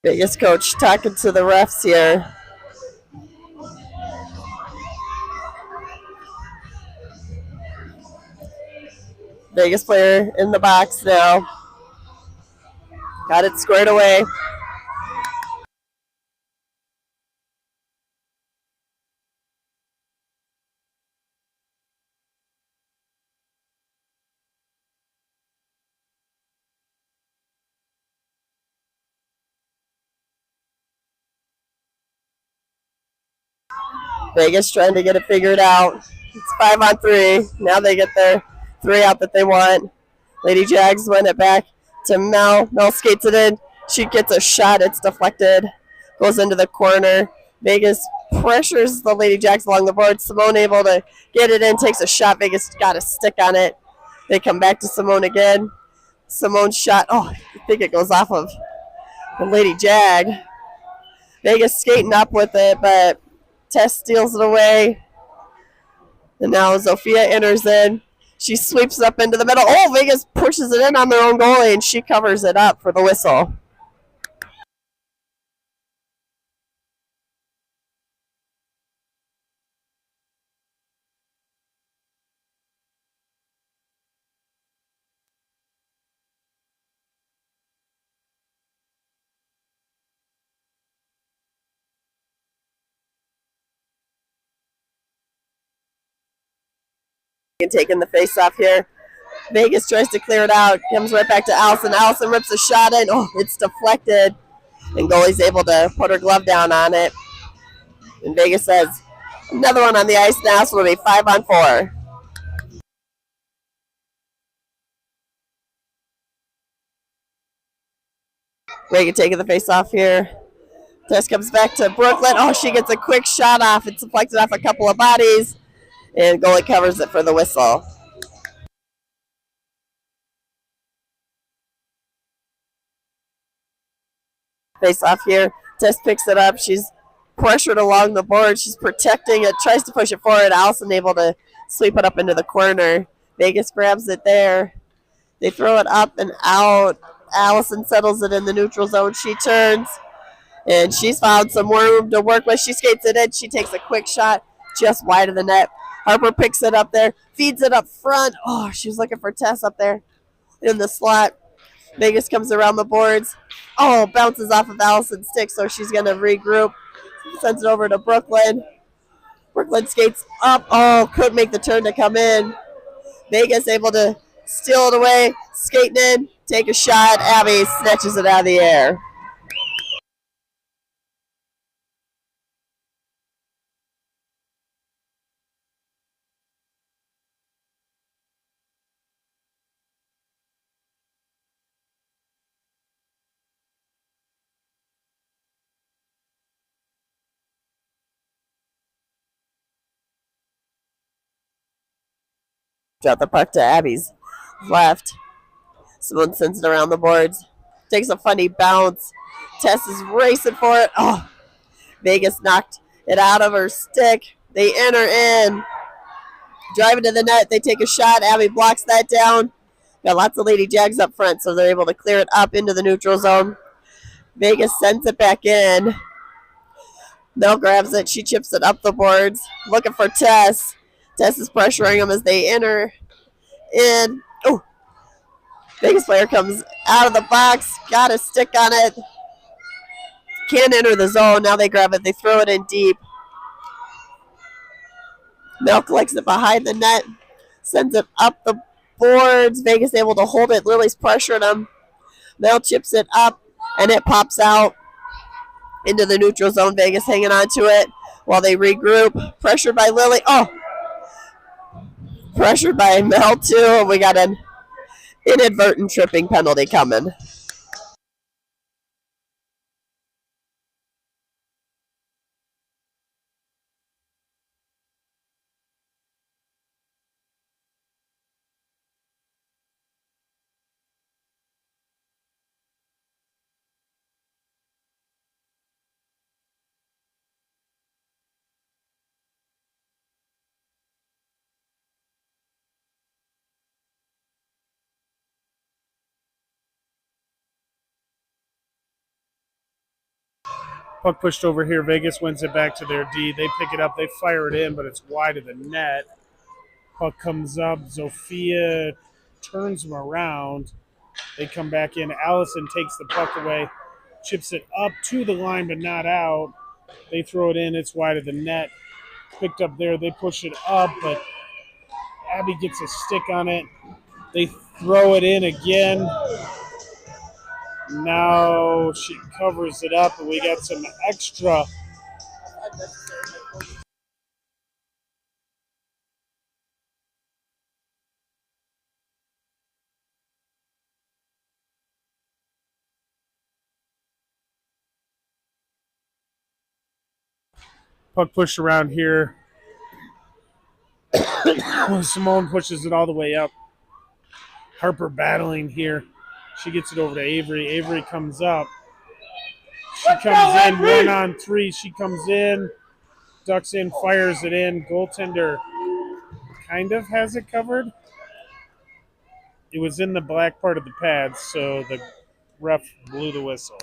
Vegas coach talking to the refs here. Vegas player in the box now. Got it squared away. Vegas trying to get it figured out. It's 5 on 3. Now they get their 3 out that they want. Lady Jags win it back to Mel. Mel skates it in. She gets a shot. It's deflected. Goes into the corner. Vegas pressures the Lady Jags along the board. Simone able to get it in. Takes a shot. Vegas got a stick on it. They come back to Simone again. Simone's shot. Oh, I think it goes off of the Lady Jag. Vegas skating up with it, but Tess steals it away. And now Zofia enters in. She sweeps up into the middle. Oh, Vegas pushes it in on their own goalie, and she covers it up for the whistle. And taking the face off here. Vegas tries to clear it out. Comes right back to Allison. Allison rips a shot in. Oh, it's deflected. And goalie's able to put her glove down on it. And Vegas says, another one on the ice now, so it'll be 5 on 4. Reagan taking the face off here. Tess comes back to Brooklyn. Oh, she gets a quick shot off. It's deflected off a couple of bodies. And goalie covers it for the whistle. Face off here. Tess picks it up. She's pressured along the board. She's protecting it. Tries to push it forward. Allison able to sweep it up into the corner. Vegas grabs it there. They throw it up and out. Allison settles it in the neutral zone. She turns. And she's found some room to work with. She skates it in. She takes a quick shot just wide of the net. Harper picks it up there. Feeds it up front. Oh, she was looking for Tess up there in the slot. Vegas comes around the boards. Oh, bounces off of Allison's stick, so she's going to regroup. Sends it over to Brooklyn. Brooklyn skates up. Oh, couldn't make the turn to come in. Vegas able to steal it away. Skating in. Take a shot. Abby snatches it out of the air. Drop the puck to Abby's left. Simone sends it around the boards. Takes a funny bounce. Tess is racing for it. Oh, Vegas knocked it out of her stick. They enter in. Driving to the net. They take a shot. Abby blocks that down. Got lots of Lady Jags up front, so they're able to clear it up into the neutral zone. Vegas sends it back in. Nell grabs it. She chips it up the boards. Looking for Tess. Tess is pressuring them as they enter in. Oh, Vegas player comes out of the box, got a stick on it. Can't enter the zone. Now they grab it. They throw it in deep. Mel collects it behind the net, sends it up the boards. Vegas able to hold it. Lily's pressuring them. Mel chips it up, and it pops out into the neutral zone. Vegas hanging on to it while they regroup. Pressured by Lily. Oh, pressured by Mel, too. We got an inadvertent tripping penalty coming. Puck pushed over here. Vegas wins it back to their D. They pick it up. They fire it in, but it's wide of the net. Puck comes up. Zofia turns them around. They come back in. Allison takes the puck away, chips it up to the line, but not out. They throw it in. It's wide of the net. Picked up there. They push it up, but Abby gets a stick on it. They throw it in again. Now she covers it up, and we got some extra. Puck pushed around here. Simone pushes it all the way up. Harper battling here. She gets it over to Avery. Avery comes up. She comes in 1-on-3. She comes in, ducks in, fires it in. Goaltender kind of has it covered. It was in the black part of the pads, so the ref blew the whistle.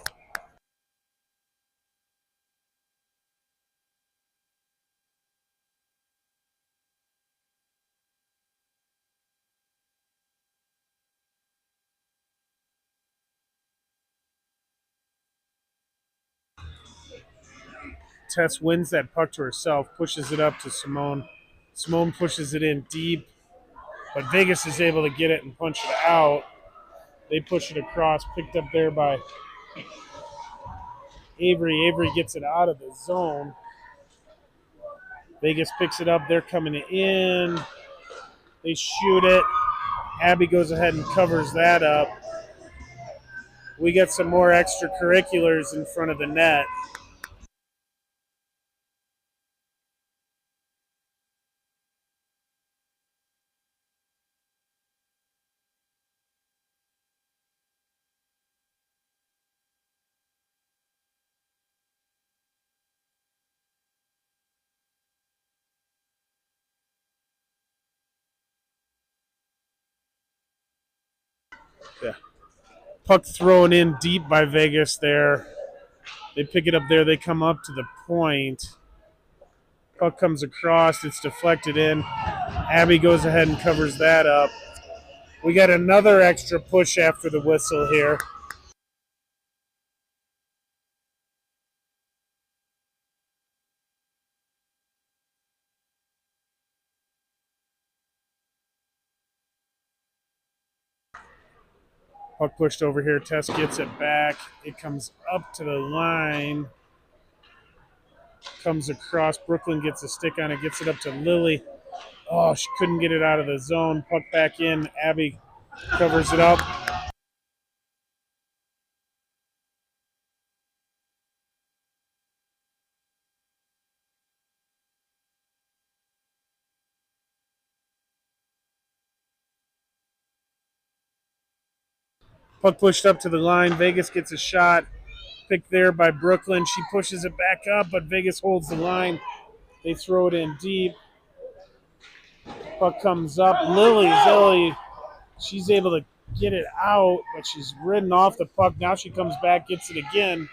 Tess wins that puck to herself, pushes it up to Simone. Simone pushes it in deep, but Vegas is able to get it and punch it out. They push it across, picked up there by Avery. Avery gets it out of the zone. Vegas picks it up. They're coming in. They shoot it. Abby goes ahead and covers that up. We get some more extracurriculars in front of the net. Yeah. Puck thrown in deep by Vegas there. They pick it up there. They come up to the point. Puck comes across. It's deflected in. Abby goes ahead and covers that up. We got another extra push after the whistle here. Puck pushed over here. Tess gets it back. It comes up to the line. Comes across. Brooklyn gets a stick on it. Gets it up to Lily. Oh, she couldn't get it out of the zone. Puck back in. Abby covers it up. Puck pushed up to the line. Vegas gets a shot. Picked there by Brooklyn. She pushes it back up, but Vegas holds the line. They throw it in deep. Puck comes up. Lily, she's able to get it out, but she's ridden off the puck. Now she comes back, gets it again.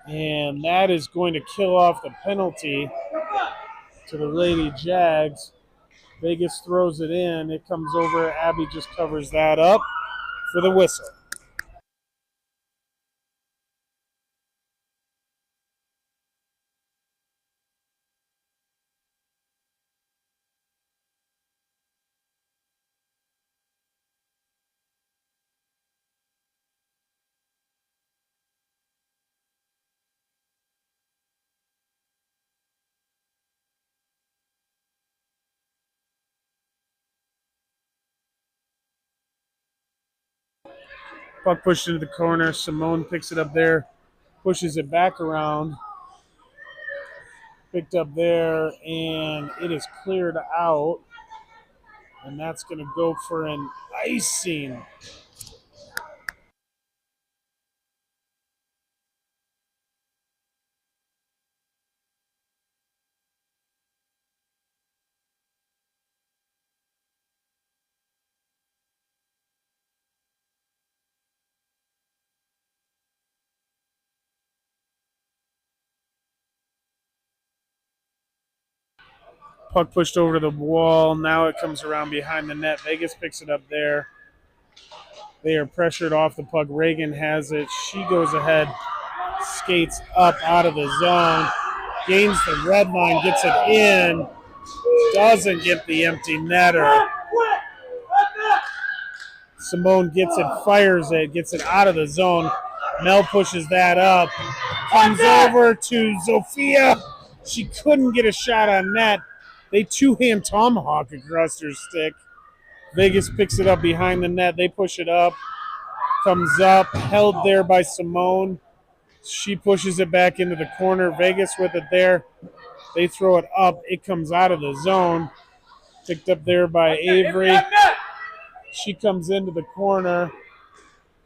And that is going to kill off the penalty to the Lady Jags. Vegas throws it in. It comes over. Abby just covers that up for the whistle. Puck pushed into the corner. Simone picks it up there, pushes it back around. Picked up there, and it is cleared out. And that's going to go for an icing. Puck pushed over to the wall. Now it comes around behind the net. Vegas picks it up there. They are pressured off the puck. Reagan has it. She goes ahead, skates up out of the zone, gains the red line, gets it in, doesn't get the empty netter. Simone gets it, fires it, gets it out of the zone. Mel pushes that up, comes over to Zofia. She couldn't get a shot on net. They two-hand tomahawk across her stick. Vegas picks it up behind the net. They push it up, comes up, held there by Simone. She pushes it back into the corner. Vegas with it there. They throw it up. It comes out of the zone. Picked up there by Avery. She comes into the corner.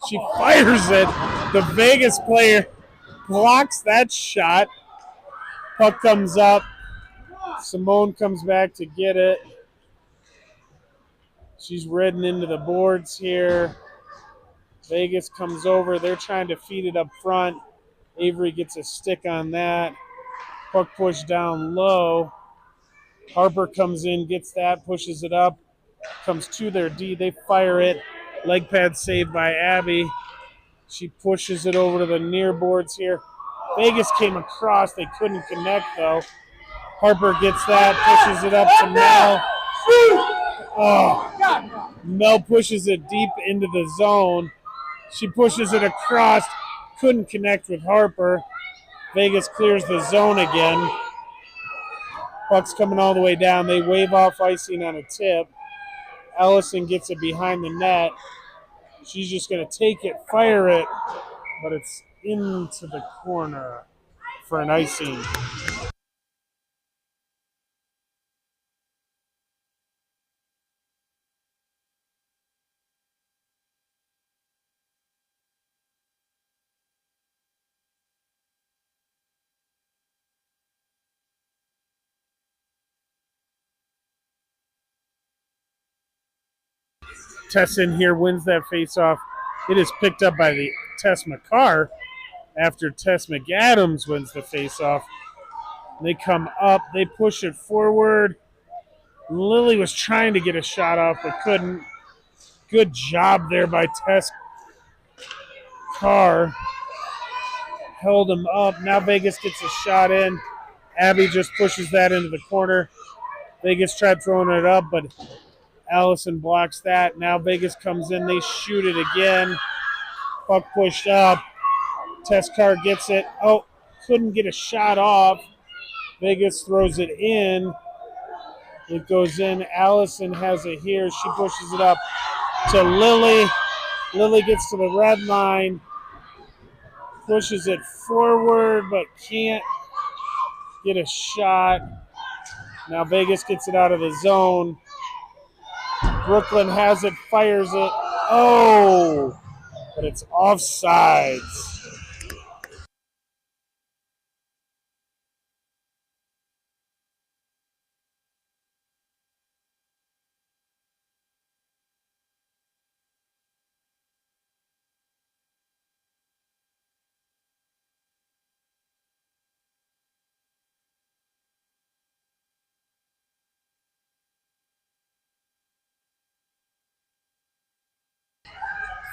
She fires it. The Vegas player blocks that shot. Puck comes up. Simone comes back to get it. She's ridden into the boards here. Vegas comes over. They're trying to feed it up front. Avery gets a stick on that. Puck pushed down low. Harper comes in, gets that, pushes it up, comes to their D. They fire it. Leg pad saved by Abby. She pushes it over to the near boards here. Vegas came across. They couldn't connect, though. Harper gets that, pushes it up to Mel. Oh, Mel pushes it deep into the zone. She pushes it across. Couldn't connect with Harper. Vegas clears the zone again. Puck's coming all the way down. They wave off icing on a tip. Allison gets it behind the net. She's just going to take it, fire it, but it's into the corner for an icing. Tessin here wins that faceoff. It is picked up by the Tess McCarr after Tess McAdams wins the faceoff. They come up, they push it forward. Lily was trying to get a shot off but couldn't. Good job there by Tess Carr. Held him up. Now Vegas gets a shot in. Abby just pushes that into the corner. Vegas tried throwing it up, but Allison blocks that. Now Vegas comes in. They shoot it again. Puck pushed up. Teskar gets it. Oh, couldn't get a shot off. Vegas throws it in. It goes in. Allison has it here. She pushes it up to Lily. Lily gets to the red line. Pushes it forward, but can't get a shot. Now Vegas gets it out of the zone. Brooklyn has it, fires it. Oh, but it's offsides.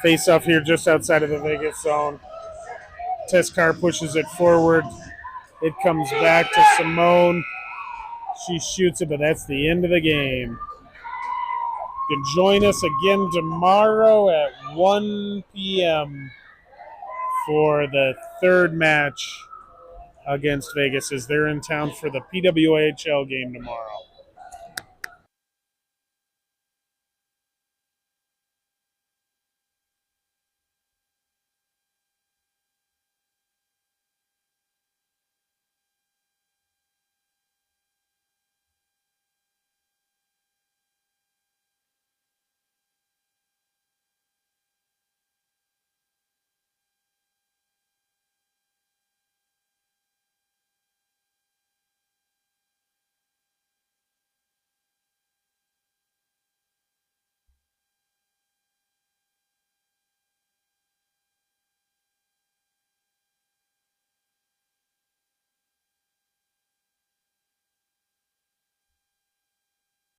Face off here just outside of the Vegas zone. Test car pushes it forward. It comes back to Simone. She shoots it, but that's the end of the game. You can join us again tomorrow at 1 p.m. for the third match against Vegas as they're in town for the PWHL game tomorrow.